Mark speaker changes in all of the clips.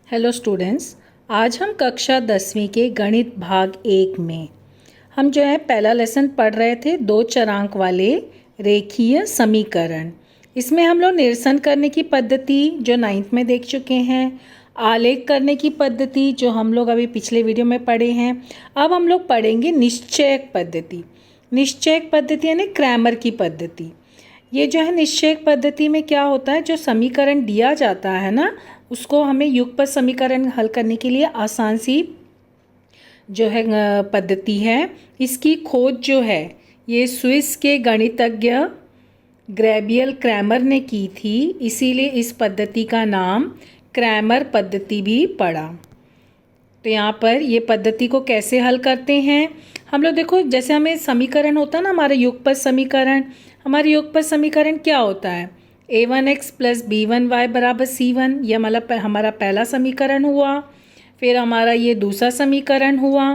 Speaker 1: Hello students, आज हम कक्षा 10वीं के गणित भाग 1 में हम जो है पहला लेसन पढ़ रहे थे दो चरांक वाले रेखीय समीकरण। इसमें हम लोग निरसन करने की पद्धति जो 9th में देख चुके हैं, आलेख करने की पद्धति जो हम लोग अभी पिछले वीडियो में पढ़े हैं। अब हम लोग पढ़ेंगे निश्चयक पद्धति। निश्चयक पद्धति यानी क्रैमर की पद्धति। ये जो है निश्चयक पद्धति में क्या होता है, जो समीकरण दिया जाता है ना, उसको हमें युगपत समीकरण हल करने के लिए आसान सी जो है पद्धति है। इसकी खोज जो है ये स्विस के गणितज्ञ गैब्रियल क्रैमर ने की थी, इसीलिए इस पद्धति का नाम क्रैमर पद्धति भी पड़ा। तो यहाँ पर ये पद्धति को कैसे हल करते हैं हम लोग, देखो जैसे हमें समीकरण होता है ना हमारा युगपत समीकरण। हमारे युगपत समीकरण क्या होता है, a1x + b1y = c1। यह मतलब हमारा पहला समीकरण हुआ। फिर हमारा ये दूसरा समीकरण हुआ।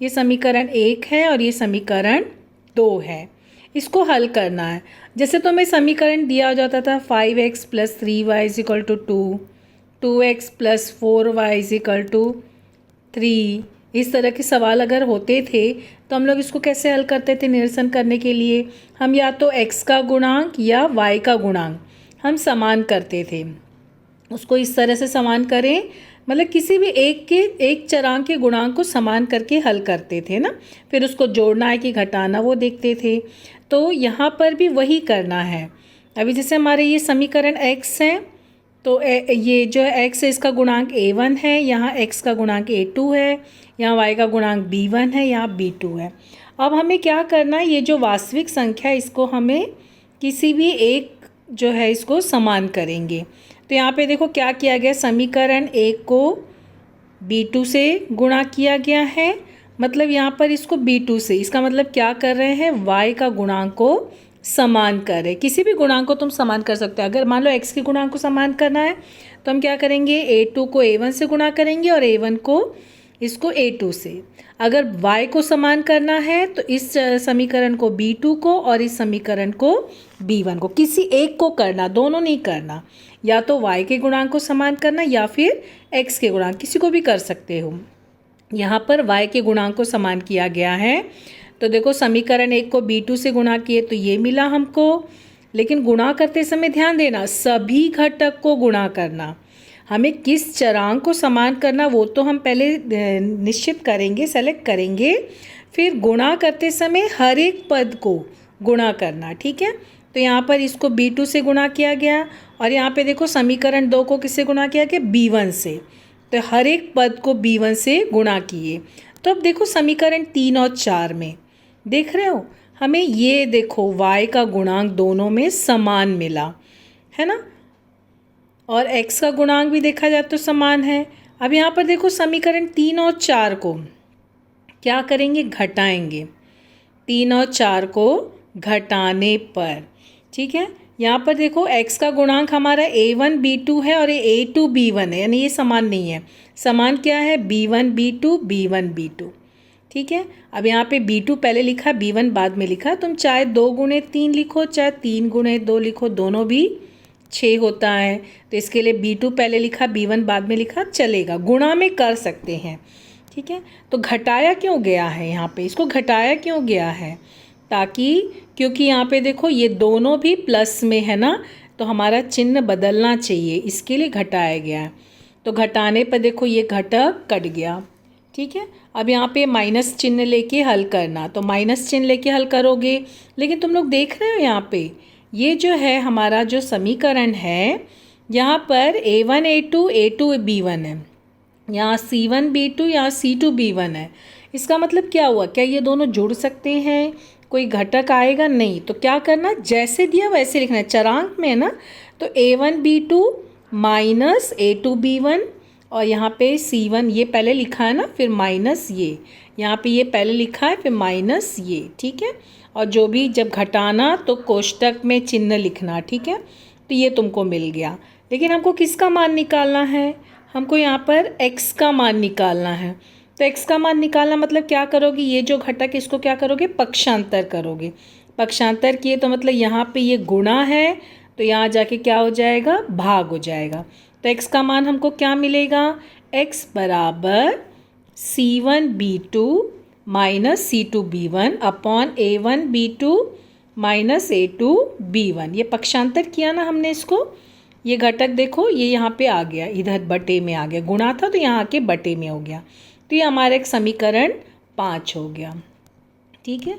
Speaker 1: ये समीकरण 1 है और ये समीकरण 2 है। इसको हल करना है। जैसे तो हमें समीकरण दिया जाता था 5x + 3y = 2, 2x + 4y = 3। इस तरह के सवाल अगर होते थे तो हम लोग इसको कैसे हल करते थे निरसन करने के लिए, हम या तो x का गुणांक या y का गुणांक हम समान करते थे। उसको इस तरह से समान करें, मतलब किसी भी एक चरांक के गुणांक को समान करके हल करते थे ना। फिर उसको जोड़ना है कि घटाना, वो देखते थे। तो यहाँ पर भी वही करना है। अभी जैसे हमारे ये समीकरण x है, तो ये जो है x है इसका गुणांक a1 है, यहाँ x का गुणांक a2 है, यहाँ y का गुणांक b1 है, यहाँ b2 है। अब हमें क्या करना है, ये जो वास्तविक संख्या है इसको हमें किसी भी एक जो है इसको समान करेंगे। तो यहाँ पे देखो क्या किया गया, समीकरण 1 को b2 से गुणा किया गया है, मतलब यहाँ पर इसको b2 से, इसका मतलब क्या कर रहे हैं, y का गुणांक को समान कर रहे। किसी भी गुणांक को तुम समान कर सकते हो। अगर मान लो x के गुणांक को समान करना है तो हम क्या करेंगे, a2 को a1 से गुणा करेंगे और a1 को इसको a2 से। अगर y को समान करना है तो इस समीकरण को b2 को और इस समीकरण को b1 को, किसी एक को करना, दोनों नहीं करना। या तो y के गुणांक को समान करना या फिर x के गुणांक, किसी को भी कर सकते हो। यहाँ पर y के गुणांक को समान किया गया है। तो देखो समीकरण 1 को b2 से गुणा किए तो ये मिला हमको। लेकिन गुणा करते समय ध्यान देना, सभी घटक को गुणा करना। हमें किस चरांक को समान करना वो तो हम पहले निश्चित करेंगे, सेलेक्ट करेंगे। फिर गुणा करते समय हर एक पद को गुणा करना, ठीक है। तो यहाँ पर इसको b2 से गुणा किया गया और यहाँ पे देखो समीकरण 2 को किससे गुणा किया गया, b1 से। तो हर एक पद को b1 से गुणा किए। तो अब देखो समीकरण 3 और 4 में देख रहे हो, हमें ये देखो y का गुणांक दोनों में समान मिला है ना, और x का गुणांक भी देखा जाए तो समान है। अब यहाँ पर देखो समीकरण 3 और 4 को क्या करेंगे, घटाएंगे। 3 और 4 को घटाने पर, ठीक है, यहाँ पर देखो x का गुणांक हमारा a1 b2 है और ये a2 b1 है, यानी ये समान नहीं है। समान क्या है, b1 b2 b1 b2, ठीक है। अब यहाँ पे b2 पहले लिखा, b1 बाद में लिखा। तुम चाहे 2 गुणे 3 लिखो, चाहे 3 गुणे 2 लिखो, दोनों भी 6 होता है। तो इसके लिए b2 पहले लिखा, b1 बाद में लिखा, चलेगा, गुणा में कर सकते हैं, ठीक है। तो घटाया क्यों गया है, यहाँ पे इसको घटाया क्यों गया है, ताकि क्योंकि यहाँ पे देखो ये दोनों भी प्लस में है ना, तो हमारा चिन्ह बदलना चाहिए, इसके लिए घटाया गया है। तो घटाने पर देखो ये घटक कट गया, ठीक है। अब यहाँ पे माइनस चिन्ह लेके हल करना, तो माइनस चिन्ह लेके हल करोगे। लेकिन तुम लोग देख रहे हो यहाँ पे ये जो है हमारा जो समीकरण है, यहाँ पर a1 a2 a2 b1 है, यहाँ c1 b2 यहाँ c2 b1 है। इसका मतलब क्या हुआ, क्या ये दोनों जुड़ सकते हैं, कोई घटक आएगा नहीं। तो क्या करना, जैसे दिया वैसे लिखना है, चरांक में है ना। तो a1 b2 minus a2 b1 और यहाँ पे c1 ये पहले लिखा है ना, फिर माइनस ये, यहाँ पे ये पहले लिखा है फिर माइनस ये, ठीक है। और जो भी जब घटाना तो कोष्टक में चिन्ह लिखना, ठीक है। तो ये तुमको मिल गया। लेकिन हमको किसका मान निकालना है, हमको यहाँ पर x का मान निकालना है। तो x का मान निकालना मतलब क्या करोगे, ये जो घटक इसको क्या करोगे, पक्षांतर करोगे। पक्षांतर किए तो मतलब यहाँ पे ये गुणा है, तो यहाँ जाके क्या हो जाएगा, भाग हो जाएगा। तो x का मान हमको क्या मिलेगा, x बराबर C1B2 minus C2B1 upon A1B2 minus A2B1। ये पक्षांतर किया ना हमने इसको, ये घटक देखो ये यहाँ पे आ गया, इधर बटे में आ गया, गुणा था तो यहाँ आके बटे में हो गया। तो ये हमारा एक समीकरण 5 हो गया। ठीक है,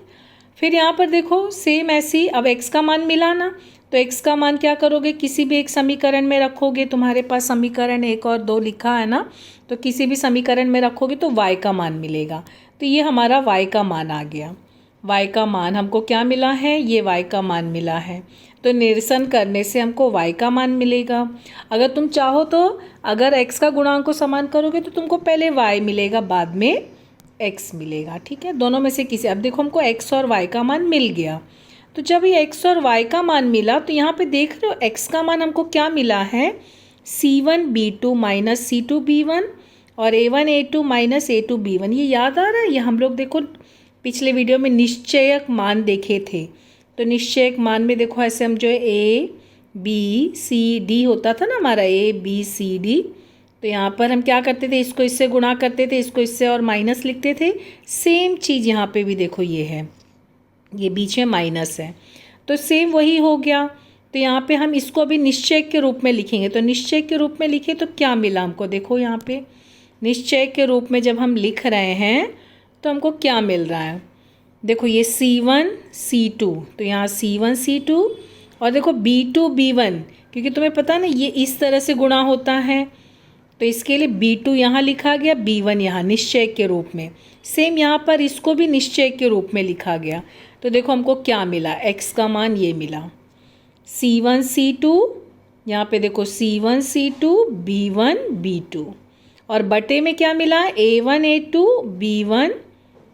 Speaker 1: फिर यहाँ पर देखो सेम ऐसी, अब x का मान मिला ना, तो x का मान क्या करोगे, किसी भी एक समीकरण में रखोगे। तुम्हारे पास समीकरण 1 और 2 लिखा है ना, तो किसी भी समीकरण में रखोगे तो y का मान मिलेगा। तो ये हमारा y का मान आ गया। y का मान हमको क्या मिला है, ये y का मान मिला है। तो निरसन करने से हमको y का मान मिलेगा। अगर तुम चाहो तो अगर x का गुणांक को समान करोगे तो तुमको पहले y मिलेगा, बाद में x मिलेगा। ठीक है, दोनों में से किसी, अब देखो हमको x और y का मान मिल गया। तो जब ये x और y का मान मिला तो यहाँ पे देख रहे हो x का मान हमको क्या मिला है, C1B2 माइनस C2B1 और A1A2 माइनस A2B1। ये याद आ रहा है, ये हम लोग देखो पिछले वीडियो में निश्चयक मान देखे थे। तो निश्चयक मान में देखो ऐसे हम जो है ABCD होता था ना हमारा ABCD, तो यहाँ पर हम क्या करते थे, इसको इससे गुणा करते थे, इसको इससे और माइनस लिखते थे। सेम चीज़ यहाँ पे भी देखो ये है, ये बीच में माइनस है, तो सेम वही हो गया। तो यहाँ पे हम इसको अभी निश्चय के रूप में लिखेंगे। तो निश्चय के रूप में लिखे तो क्या मिला हमको, देखो यहाँ पे निश्चय के रूप में जब हम लिख रहे हैं तो हमको क्या मिल रहा है, देखो ये C1 C2, तो यहाँ C1 C2 और देखो B2 B1, क्योंकि तुम्हें पता ना ये इस तरह से गुणा होता है, तो इसके लिए B2 यहाँ लिखा गया, B1 यहाँ निश्चय के रूप में। सेम यहाँ पर इसको भी निश्चय के रूप में लिखा गया। तो देखो हमको क्या मिला, x का मान ये मिला C1 C2, यहाँ पे देखो C1 C2 B1 B2 और बटे में क्या मिला A1 A2 B1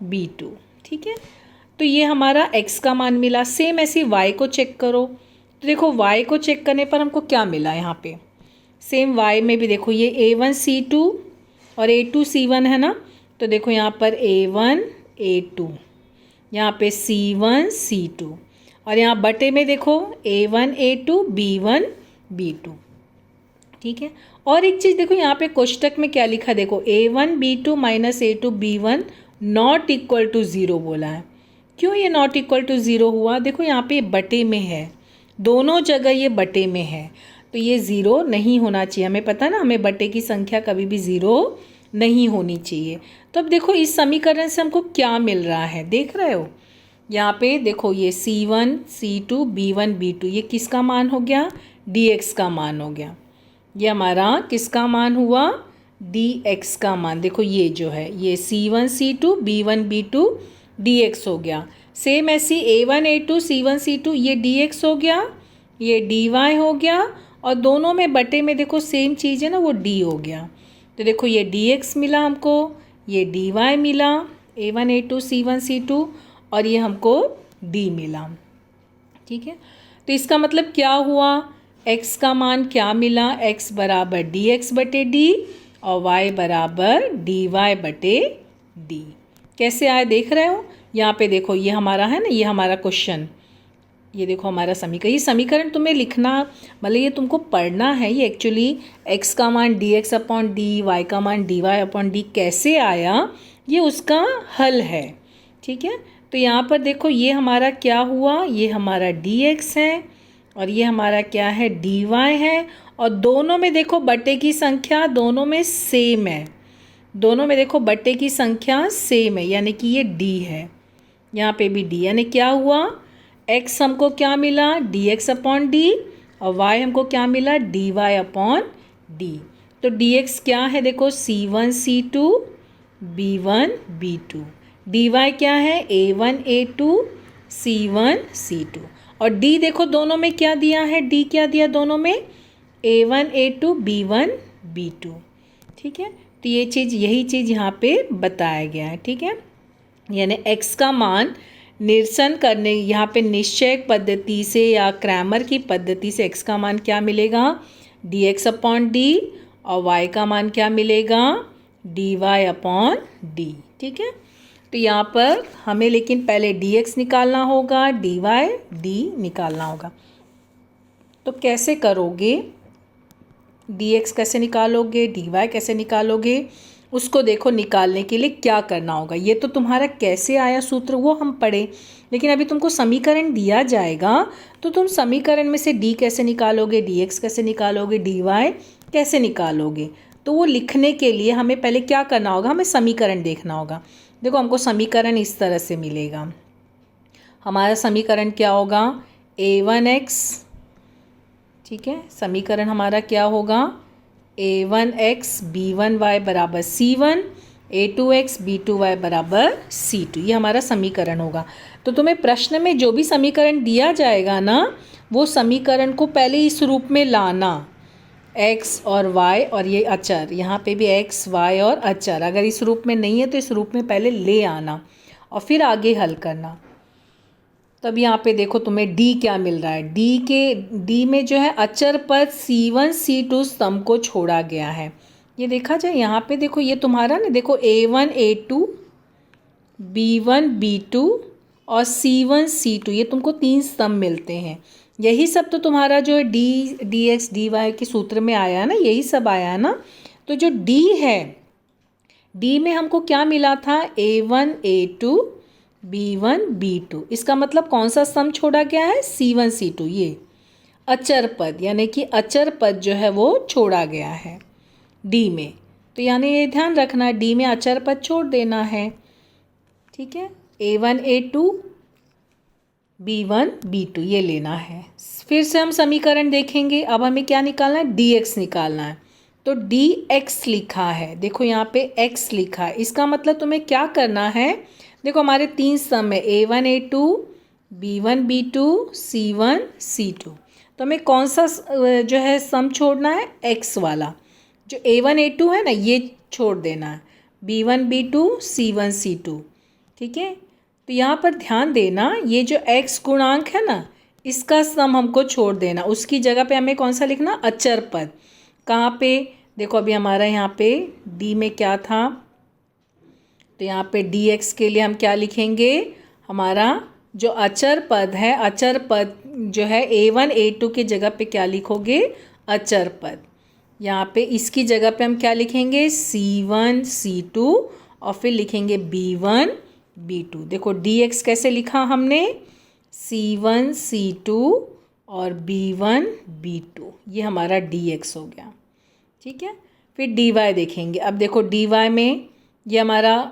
Speaker 1: B2। ठीक है, तो ये हमारा x का मान मिला। सेम ऐसे y को चेक करो, तो देखो y को चेक करने पर हमको क्या मिला, यहाँ पे सेम y में भी देखो ये A1 C2 और A2 C1 है ना, तो देखो यहाँ पर A1 A2, यहाँ पे C1 C2 और यहाँ बटे में देखो A1 A2 B1 B2। ठीक है, और एक चीज़ देखो यहाँ पे कोष्टक में क्या लिखा, देखो A1 B2 minus A2 B1 not equal to 0 बोला है। क्यों ये नॉट इक्वल टू 0 हुआ, देखो यहाँ पे बटे में है, दोनों जगह ये बटे में है, तो ये 0 नहीं होना चाहिए। हमें पता ना, हमें बटे की संख्या कभी भी 0 नहीं होनी चाहिए। तो अब देखो इस समीकरण से हमको क्या मिल रहा है, देख रहे हो यहाँ पे देखो ये C1 C2 B1 B2, ये किसका मान हो गया, dx का मान हो गया। ये हमारा किसका मान हुआ, dx का मान। देखो ये जो है ये C1 C2 B1 B2 dx हो गया। सेम ऐसी A1 A2 C1 C2 ये dx हो गया, ये dy हो गया, और दोनों में बटे में देखो सेम चीज़ है ना, वो d हो गया। तो देखो ये dx मिला हमको, ये dy मिला A1 A2 C1 C2 और ये हमको d मिला। ठीक है, तो इसका मतलब क्या हुआ, x का मान क्या मिला, x बराबर dx बटे d और y बराबर dy बटे d। कैसे आए देख रहे हो, यहाँ पे देखो ये हमारा है ना, ये हमारा क्वेश्चन, ये देखो हमारा समीकरण। ये समीकरण तुम्हें लिखना मतलब ये तुमको पढ़ना है। ये एक्चुअली x का मान dx अपॉन d, y का मान dy अपॉन d कैसे आया, ये उसका हल है। ठीक है, तो यहाँ पर देखो ये हमारा क्या हुआ, ये हमारा dx है और ये हमारा क्या है dy है, और दोनों में देखो बटे की संख्या दोनों में सेम है, दोनों में देखो बटे की संख्या सेम है, यानी कि ये d है, यहाँ पे भी d, यानी क्या हुआ x हमको क्या मिला dx अपॉन d और y हमको क्या मिला dy अपॉन d। तो dx क्या है, देखो C1 C2 B1 B2, dy क्या है A1 A2 C1 C2, और d देखो दोनों में क्या दिया है, d क्या दिया दोनों में A1 A2 B1 B2। ठीक है, तो ये चीज़ यही चीज़ यहाँ पे बताया गया है। ठीक है, यानी x का मान निरसन करने, यहाँ पे निश्चयक पद्धति से या क्रैमर की पद्धति से x का मान क्या मिलेगा dx अपॉन d और y का मान क्या मिलेगा dy अपॉन d। ठीक है, तो यहाँ पर हमें लेकिन पहले dx निकालना होगा, dy d निकालना होगा। तो कैसे करोगे, dx कैसे निकालोगे, dy कैसे निकालोगे, उसको देखो निकालने के लिए क्या करना होगा। ये तो तुम्हारा कैसे आया सूत्र वो हम पढ़े, लेकिन अभी तुमको समीकरण दिया जाएगा तो तुम समीकरण में से d कैसे निकालोगे, dx कैसे निकालोगे, dy कैसे निकालोगे। तो वो लिखने के लिए हमें पहले क्या करना होगा, हमें समीकरण देखना होगा। देखो हमको समीकरण इस तरह से मिलेगा। हमारा समीकरण क्या होगा, a1x, ठीक है, समीकरण हमारा क्या होगा, a1x b1y बराबर c1, a2x b2y बराबर c2, ये हमारा समीकरण होगा। तो तुम्हें प्रश्न में जो भी समीकरण दिया जाएगा ना, वो समीकरण को पहले इस रूप में लाना, x और y और ये अचर, यहाँ पे भी x y और अचर, अगर इस रूप में नहीं है तो इस रूप में पहले ले आना और फिर आगे हल करना। तब यहाँ पे देखो तुम्हें d क्या मिल रहा है, d में जो है अचर पद c1 c2 स्तंभ को छोड़ा गया है। ये देखा जाए यहाँ पे, देखो ये तुम्हारा ना, देखो a1 a2 b1 b2 और c1 c2, ये तुमको 3 स्तंभ मिलते हैं। यही सब तो तुम्हारा जो है dx dy के सूत्र में आया है ना, यही सब आया है ना। तो जो d है, d में हमको क्या मिला था, a1 a2 b1 b2, इसका मतलब कौन सा स्तंभ छोड़ा गया है, c1 c2, ये अचर पद, यानी कि अचर पद जो है वो छोड़ा गया है d में। तो यानी ये ध्यान रखना, d में अचर पद छोड़ देना है, ठीक है, a1 a2 b1 b2 ये लेना है। फिर से हम समीकरण देखेंगे। अब हमें क्या निकालना है, dx निकालना है। तो dx लिखा है, देखो यहाँ पे x लिखा है, इसका मतलब तुम्हें क्या करना है, देखो हमारे 3 स्तंभ है a1 a2 b1 b2 c1 c2, तो हमें कौन सा जो है स्तंभ छोड़ना है, x वाला, जो a1 a2 है ना ये छोड़ देना है, b1 b2 c1 c2, ठीक है। तो यहाँ पर ध्यान देना, ये जो x गुणांक है ना, इसका स्तंभ हमको छोड़ देना, उसकी जगह पे हमें कौन सा लिखना, अचर पद। कहाँ पे, देखो अभी हमारा यहाँ पे d में क्या था, तो यहाँ पे dx के लिए हम क्या लिखेंगे, हमारा जो अचर पद है, अचर पद जो है a1 a2 की जगह पे क्या लिखोगे, अचर पद। यहाँ पे इसकी जगह पे हम क्या लिखेंगे, c1 c2 और फिर लिखेंगे b1 b2। देखो dx कैसे लिखा हमने, c1 c2 और b1 b2, ये हमारा dx हो गया, ठीक है। फिर dy देखेंगे। अब देखो dy में ये हमारा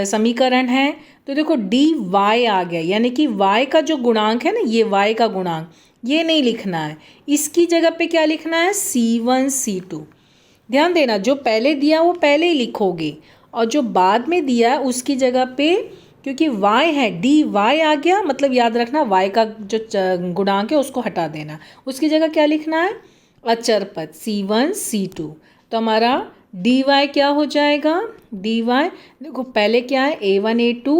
Speaker 1: समीकरण है, तो देखो dy आ गया, यानी कि y का जो गुणांक है ना, ये y का गुणांक, ये नहीं लिखना है, इसकी जगह पे क्या लिखना है, c1 c2। ध्यान देना, जो पहले दिया वो पहले ही लिखोगे और जो बाद में दिया है उसकी जगह पे, क्योंकि y है, dy आ गया, मतलब याद रखना y का जो गुणांक है उसको हटा देना, उसकी जगह क्या लिखना है, अचर पद c1 c2। तो हमारा dy क्या हो जाएगा, dy देखो पहले क्या है, a1 a2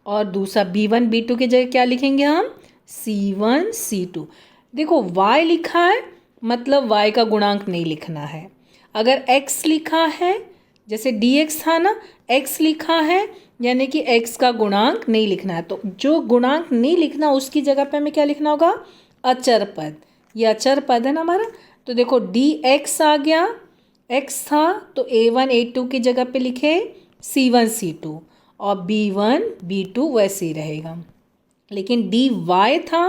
Speaker 1: और दूसरा b1 b2 की जगह क्या लिखेंगे हम, c1 c2। देखो y लिखा है, मतलब y का गुणांक नहीं लिखना है। अगर x लिखा है, जैसे dx था ना, x लिखा है यानी कि x का गुणांक नहीं लिखना है, तो जो गुणांक नहीं लिखना उसकी जगह पे हमें क्या लिखना होगा, अचर पद। ये अचर पद है ना हमारा। तो देखो dx आ गया, x था तो a1 a2 की जगह पे लिखे c1 c2 और b1 b2 वैसे ही रहेगा। लेकिन dy था,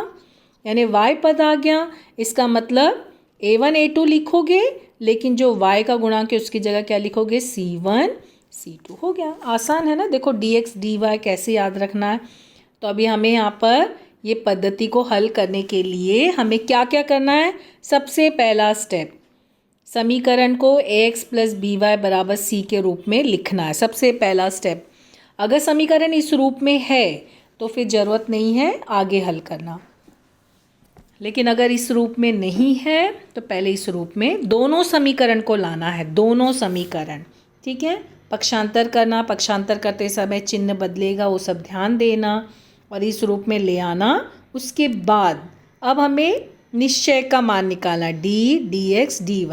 Speaker 1: यानी y पद आ गया, इसका मतलब a1 a2 लिखोगे, लेकिन जो y का गुणांक है उसकी जगह क्या लिखोगे, c1 c2 हो गया। आसान है ना। देखो dx dy कैसे याद रखना है। तो अभी हमें यहाँ पर ये पद्धति को हल करने के लिए हमें क्या क्या करना है। सबसे पहला स्टेप, समीकरण को ax प्लस बी वाई बराबर c के रूप में लिखना है। सबसे पहला स्टेप, अगर समीकरण इस रूप में है तो फिर ज़रूरत नहीं है आगे हल करना, लेकिन अगर इस रूप में नहीं है तो पहले इस रूप में दोनों समीकरण को लाना है, दोनों समीकरण, ठीक है। पक्षांतर करना, पक्षांतर करते समय चिन्ह बदलेगा, वो सब ध्यान देना और इस रूप में ले आना। उसके बाद अब हमें निश्चय का मान निकालना, d dx dy।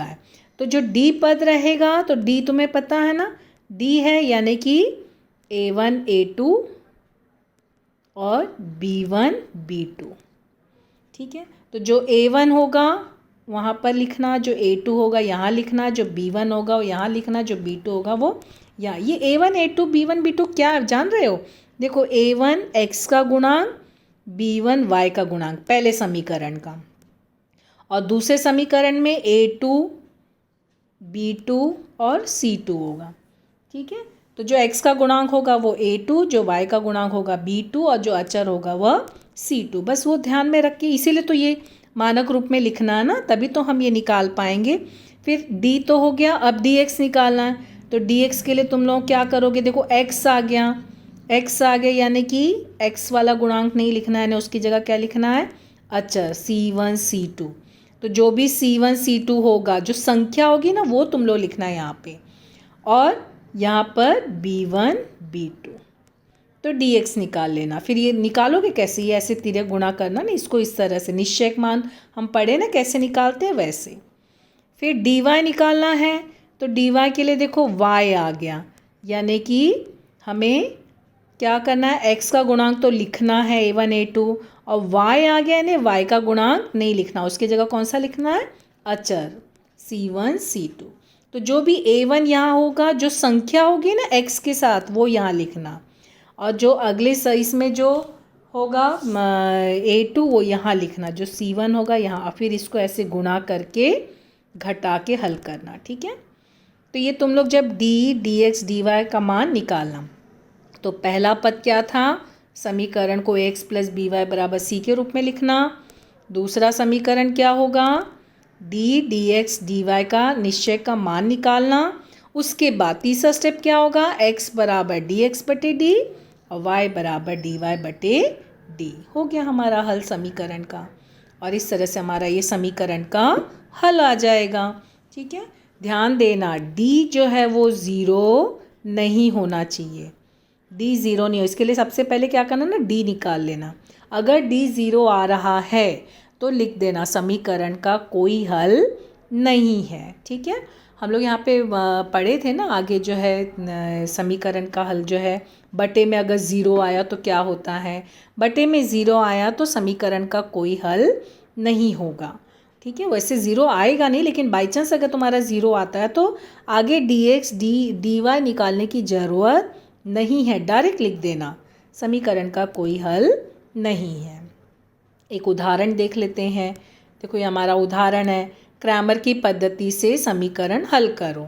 Speaker 1: तो जो d पद रहेगा, तो d तुम्हें पता है ना, d है यानी कि a1 a2 और b1 b2, ठीक है। तो जो a1 होगा वहाँ पर लिखना, जो A2 होगा यहाँ लिखना, जो B1 होगा वो यहाँ लिखना, जो B2 होगा वो यहाँ। ये A1 A2 B1 B2 क्या जान रहे हो? देखो A1 x का गुणांक, B1 y का गुणांक पहले समीकरण का, और दूसरे समीकरण में A2 B2 और C2 होगा। ठीक है, तो जो x का गुणांक होगा वो A2, जो y का गुणांक होगा B2 और जो अचर होगा वह C2। बस वो ध्यान में रख के, इसीलिए तो ये मानक रूप में लिखना है ना, तभी तो हम ये निकाल पाएंगे। फिर d तो हो गया, अब dx निकालना है। तो dx के लिए तुम लोग क्या करोगे? देखो x आ गया, x आ गया यानी कि x वाला गुणांक नहीं लिखना है ना, उसकी जगह क्या लिखना है? अचर C1 C2। तो जो भी C1 C2 होगा, जो संख्या होगी ना, वो तुम लोग लिखना है यहाँ पे, और यहाँ पर B1 B2। तो dx निकाल लेना। फिर ये निकालोगे कैसे? ये ऐसे तिर्यक गुणा करना ना, इसको इस तरह से, निश्चयक मान हम पढ़े ना कैसे निकालते हैं वैसे। फिर dy निकालना है, तो dy के लिए देखो y आ गया, यानी कि हमें क्या करना है? x का गुणांक तो लिखना है A1 A2, और y आ गया यानी y का गुणांक नहीं लिखना, उसकी जगह कौन सा लिखना है? अचर C1 C2। तो जो भी A1 यहाँ होगा, जो संख्या होगी ना x के साथ, वो यहाँ लिखना, और जो अगले इसमें जो होगा A2 वो यहाँ लिखना, जो C1 होगा यहाँ। फिर इसको ऐसे गुणा करके घटा के हल करना। ठीक है, तो ये तुम लोग जब d dx dy का मान निकालना, तो पहला पद क्या था? समीकरण को x प्लस बी वाई बराबर c के रूप में लिखना। दूसरा समीकरण क्या होगा? d dx dy का निश्चय का मान निकालना। उसके बाद तीसरा स्टेप क्या होगा? x बराबर dx बटे d और y बराबर dy बटे d। हो गया हमारा हल समीकरण का, और इस तरह से हमारा ये समीकरण का हल आ जाएगा। ठीक है, ध्यान देना d जो है वो ज़ीरो नहीं होना चाहिए, d ज़ीरो नहीं हो। इसके लिए सबसे पहले क्या करना ना, d निकाल लेना। अगर d ज़ीरो आ रहा है तो लिख देना समीकरण का कोई हल नहीं है। ठीक है, हम लोग यहाँ पे पढ़े थे ना आगे, जो है समीकरण का हल जो है, बटे में अगर ज़ीरो आया तो क्या होता है? बटे में ज़ीरो आया तो समीकरण का कोई हल नहीं होगा। ठीक है, वैसे ज़ीरो आएगा नहीं, लेकिन बाई चांस अगर तुम्हारा ज़ीरो आता है तो आगे dx dy निकालने की ज़रूरत नहीं है, डायरेक्ट लिख देना समीकरण का कोई हल नहीं है। एक उदाहरण देख लेते हैं। देखो ये हमारा उदाहरण है, क्रैमर की पद्धति से समीकरण हल करो।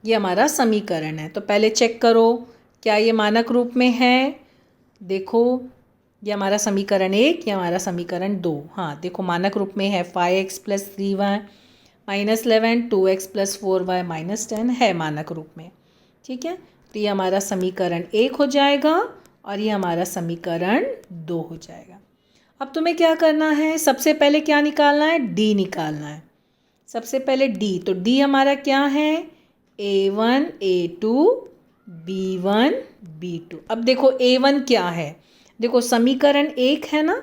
Speaker 1: ये हमारा समीकरण है, तो पहले चेक करो क्या ये मानक रूप में है। देखो ये हमारा समीकरण 1, ये हमारा समीकरण 2। हाँ देखो मानक रूप में है 5x plus 3y minus 11, 2x plus 4y minus 10 है मानक रूप में। ठीक है, तो ये हमारा समीकरण 1 हो जाएगा और ये हमारा समीकरण 2 हो जाएगा। अब तुम्हें क्या करना है? सबसे पहले क्या निकालना है? d निकालना है। सबसे पहले d, तो d हमारा क्या है? a1 a2 b1 b2। अब देखो a1 क्या है? देखो समीकरण 1 है ना,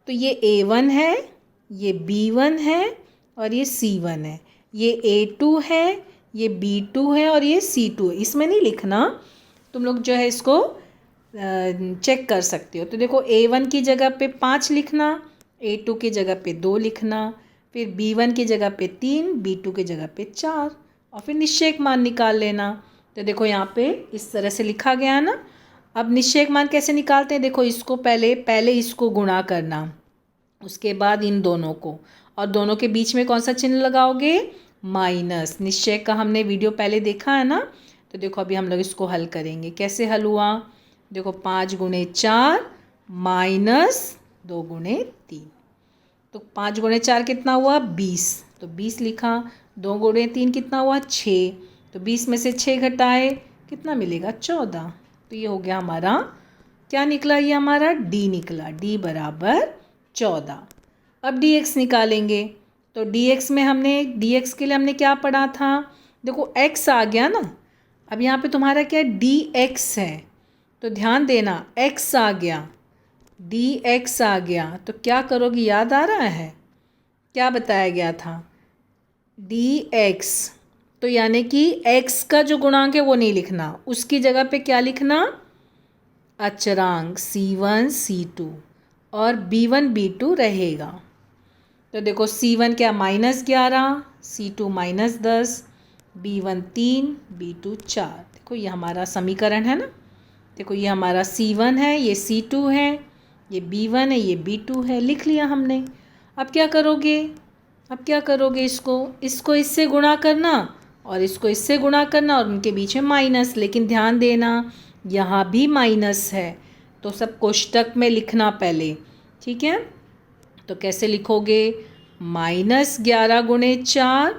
Speaker 1: तो ये a1 है, ये b1 है और ये c1 है, ये a2 है, ये b2 है और ये c2 है। इसमें नहीं लिखना, तुम लोग जो है इसको चेक कर सकते हो। तो देखो a1 की जगह पे 5 लिखना, a2 की जगह पे 2 लिखना, फिर b1 की जगह पे 3, b2 की जगह पे 4, और फिर निश्चयक मान निकाल लेना। तो देखो यहाँ पे इस तरह से लिखा गया है ना। अब निश्चयक मान कैसे निकालते हैं? देखो इसको पहले इसको गुणा करना, उसके बाद इन दोनों को, और दोनों के बीच में कौन सा चिन्ह लगाओगे? माइनस। निश्चयक का हमने वीडियो पहले देखा है ना। तो देखो अभी हम लोग इसको हल करेंगे। कैसे हल हुआ? देखो 5 गुणे 4 माइनस 2 गुणे 3, तो 5 गुणे 4 कितना हुआ? 20, तो 20 लिखा। 2 गुणे 3 कितना हुआ? 6, तो 20 में से 6 घटाए कितना मिलेगा? 14। तो ये हो गया हमारा, क्या निकला? ये हमारा d निकला, d बराबर 14। अब dx निकालेंगे, तो dx में dx के लिए हमने क्या पढ़ा था? देखो x आ गया ना। अब यहाँ पे तुम्हारा क्या है? dx है, तो ध्यान देना x आ गया, dx आ गया, तो क्या करोगे? याद आ रहा है क्या बताया गया था? dx, तो यानी कि x का जो गुणांक है वो नहीं लिखना, उसकी जगह पे क्या लिखना? अचरांक c1 c2 और b1 b2 रहेगा। तो देखो C1 क्या -11, C2 -10, B1 3, B2 4। देखो ये हमारा समीकरण है ना। देखो ये हमारा C1 है, ये C2 है, ये B1 है, ये B2 है। लिख लिया हमने। अब क्या करोगे? इसको इससे गुणा करना और इसको इससे गुणा करना और उनके बीच में माइनस। लेकिन ध्यान देना यहाँ भी माइनस है, तो सब कोष्टक में लिखना पहले, ठीक है। तो कैसे लिखोगे? -11 गुणे 4,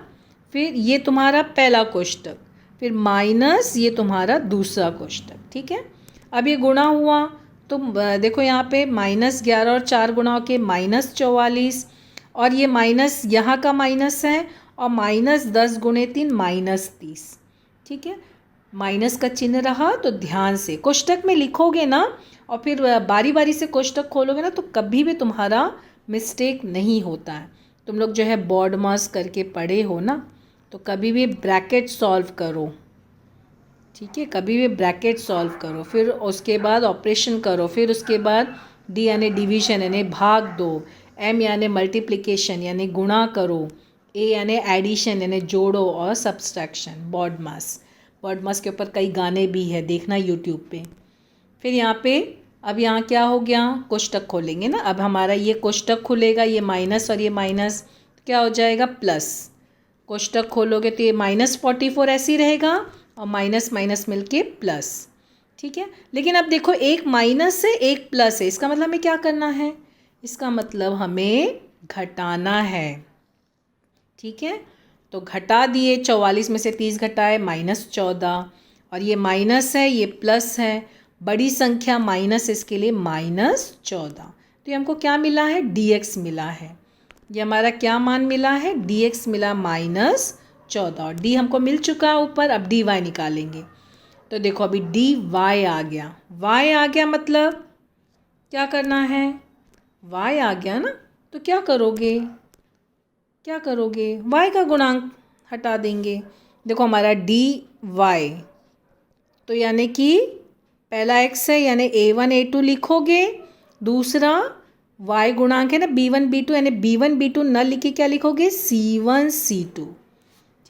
Speaker 1: फिर ये तुम्हारा पहला कोष्टक, फिर माइनस ये तुम्हारा दूसरा कोष्टक, ठीक है। अब ये गुणा हुआ तो देखो यहाँ पे -11 और 4 गुणा होके -44, और ये माइनस यहाँ का माइनस है, और -10 गुणे 3 -30, ठीक है। माइनस का चिन्ह रहा तो ध्यान से कोष्टक में लिखोगे ना, और फिर बारी बारी से कोष्टक खोलोगे ना, तो कभी भी तुम्हारा मिस्टेक नहीं होता है। तुम लोग जो है बोर्ड मास करके पढ़े हो ना, तो कभी भी ब्रैकेट सॉल्व करो, ठीक है। कभी भी ब्रैकेट सॉल्व करो, फिर उसके बाद ऑपरेशन करो, फिर उसके बाद डी यानी डिवीजन यानी भाग दो, एम यानी मल्टीप्लिकेशन यानी गुणा करो, ए यानी एडिशन यानी जोड़ो, और सब्सट्रैक्शन। बोर्ड मास के ऊपर कई गाने भी है, देखना यूट्यूब पे। फिर यहाँ पे अब यहाँ क्या हो गया? कोष्टक खोलेंगे ना। अब हमारा ये कोष्टक खुलेगा, ये माइनस और ये माइनस, तो क्या हो जाएगा? प्लस। कोष्टक खोलोगे तो ये -44 ऐसे ही रहेगा, और माइनस माइनस मिलके प्लस, ठीक है। लेकिन अब देखो एक माइनस है एक प्लस है, इसका मतलब हमें क्या करना है? इसका मतलब हमें घटाना है, ठीक है। तो घटा दिए, 44 में से 30 घटाए -14, और ये माइनस है ये प्लस है, बड़ी संख्या माइनस, इसके लिए -14। तो ये हमको क्या मिला है? dx मिला है। ये हमारा क्या मान मिला है? dx मिला -14, और d हमको मिल चुका है ऊपर। अब dy निकालेंगे, तो देखो अभी dy आ गया। y आ गया मतलब क्या करना है? y आ गया ना, तो क्या करोगे? y का गुणांक हटा देंगे। देखो हमारा dy, तो यानी कि पहला x है यानी a1 a2 लिखोगे, दूसरा y गुणांक है ना b1 b2, यानी b1 b2 न लिखे क्या लिखोगे? c1 c2,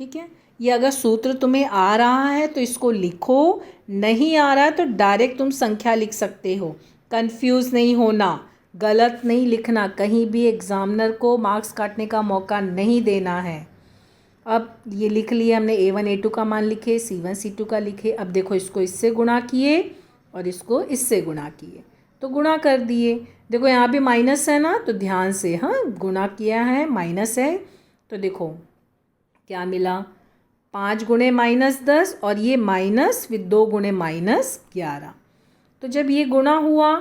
Speaker 1: ठीक है। ये अगर सूत्र तुम्हें आ रहा है तो इसको लिखो, नहीं आ रहा है तो डायरेक्ट तुम संख्या लिख सकते हो। कंफ्यूज नहीं होना, गलत नहीं लिखना, कहीं भी एग्जामिनर को मार्क्स काटने का मौका नहीं देना है। अब ये लिख लिया हमने, a1 a2 का मान लिखे, c1 c2 का लिखे। अब देखो इसको इससे गुणा किए और इसको इससे गुणा किए, तो गुणा कर दिए। देखो यहाँ भी माइनस है ना, तो ध्यान से, हाँ गुणा किया है, माइनस है, तो देखो क्या मिला? 5 गुणे -10, और ये माइनस फिर 2 गुणे -11। तो जब ये गुणा हुआ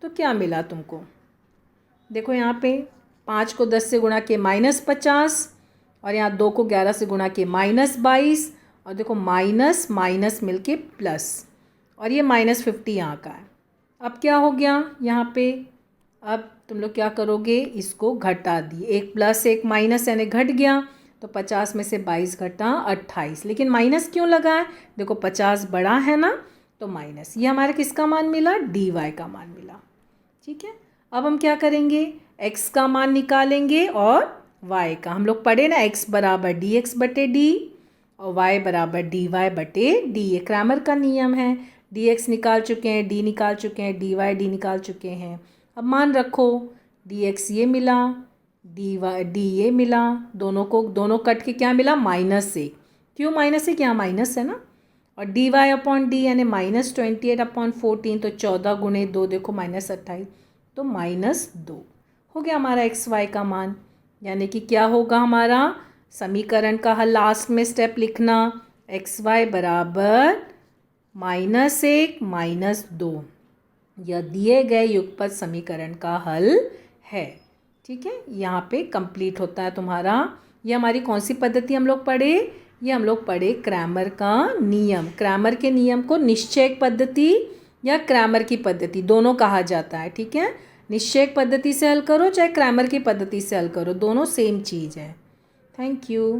Speaker 1: तो क्या मिला तुमको? देखो यहाँ पे 5 को 10 से गुणा के -50, और यहाँ 2 को 11 से गुणा के -22, और देखो माइनस माइनस मिलके प्लस, और ये -50 यहाँ का है। अब क्या हो गया यहाँ पे? अब तुम लोग क्या करोगे? इसको घटा दिए, एक प्लस एक माइनस यानी घट गया, तो 50 में से 22 घटा 28। लेकिन माइनस क्यों लगा है? देखो 50 बड़ा है ना, तो माइनस। ये हमारा किसका मान मिला? dy का मान मिला, ठीक है। अब हम क्या करेंगे? x का मान निकालेंगे और y का। हम लोग पढ़े ना, x बराबर dx बटे d और y बराबर dy बटे d, ये क्रैमर का नियम है। dx निकाल चुके हैं, d निकाल चुके हैं, dy निकाल चुके हैं। अब मान रखो, dx ये मिला, d ये मिला, दोनों कट के क्या मिला? -1। क्यों -1? यहाँ माइनस है ना, और dy अपॉन d यानी -28/14, तो 14 गुणे 2 देखो -28, तो -2 हो गया हमारा x y का मान। यानी कि क्या होगा हमारा समीकरण का हल? लास्ट में स्टेप लिखना, एक्स वाई बराबर -1 -2, यह दिए गए युगपत समीकरण का हल है, ठीक है। यहाँ पे कंप्लीट होता है तुम्हारा। ये हमारी कौन सी पद्धति हम लोग पढ़े? ये हम लोग पढ़े क्रैमर का नियम। क्रैमर के नियम को निश्चयक पद्धति या क्रैमर की पद्धति दोनों कहा जाता है, ठीक है। निश्चयक पद्धति से हल करो चाहे क्रैमर की पद्धति से हल करो, दोनों सेम चीज़ है। Thank you.